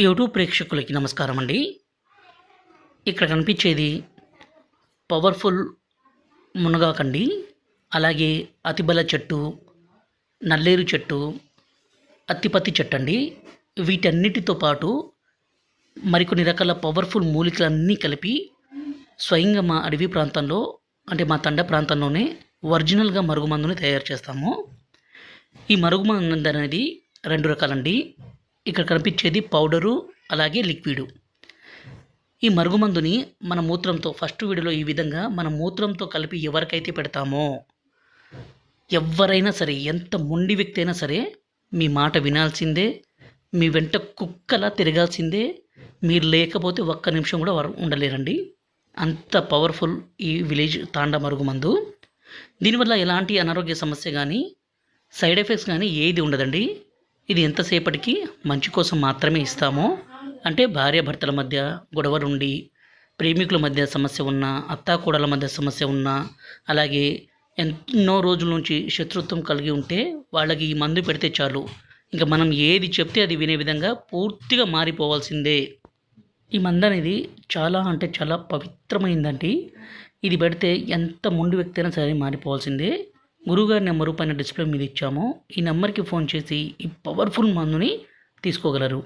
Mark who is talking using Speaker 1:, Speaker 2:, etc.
Speaker 1: YouTube ప్రేక్షకులకి నమస్కారం అండి. ఇక్కడ కనిపించేది పవర్ఫుల్ మునగాకండి. అలాగే అతిబల చెట్టు, నల్లేరు చెట్టు, అత్తిపత్తి చెట్టు అండి. వీటన్నిటితో పాటు మరికొన్ని రకాల పవర్ఫుల్ మూలికలన్నీ కలిపి స్వయంగా మా అడవి ప్రాంతంలో, అంటే మా తండ ప్రాంతంలోనే ఒరిజినల్గా మరుగుమందుని తయారు చేస్తాము. ఈ మరుగుమందు అనేది 2 రకాలండి. ఇక్కడ కనిపించేది పౌడరు, అలాగే లిక్విడు. ఈ మరుగుమందుని మన మూత్రంతో, ఫస్ట్ వీడియోలో ఈ విధంగా మన మూత్రంతో కలిపి ఎవరికైతే పెడతామో, ఎవ్వరైనా సరే, ఎంత మొండి వ్యక్తి అయినా సరే మీ మాట వినాల్సిందే, మీ వెంట కుక్కలా తిరగాల్సిందే. మీరు లేకపోతే ఒక్క నిమిషం కూడా ఉండలేరండి. అంత పవర్ఫుల్ ఈ విలేజ్ తాండా మరుగుమందు. దీనివల్ల ఎలాంటి అనారోగ్య సమస్య కానీ, సైడ్ ఎఫెక్ట్స్ కానీ ఏది ఉండదండి. ఇది ఎంతసేపటికి మంచి కోసం మాత్రమే ఇస్తాము. అంటే భార్యాభర్తల మధ్య గొడవలుండి, ప్రేమికుల మధ్య సమస్య ఉన్నా, అత్తాకోడల మధ్య సమస్య ఉన్నా, అలాగే ఎన్నో రోజుల నుంచి శత్రుత్వం కలిగి ఉంటే వాళ్ళకి ఈ మందు పెడితే చాలు, ఇంకా మనం ఏది చెప్తే అది వినే విధంగా పూర్తిగా మారిపోవాల్సిందే. ఈ మందు అనేది చాలా అంటే చాలా పవిత్రమైందండి. ఇది పెడితే ఎంత మొండి వ్యక్తి అయినా సరే మారిపోవాల్సిందే. గురువుగారి నెంబరు పైన డిస్ప్లే మీద ఇచ్చాము. ఈ నెంబర్కి ఫోన్ చేసి ఈ పవర్ఫుల్ మందుని తీసుకోగలరు.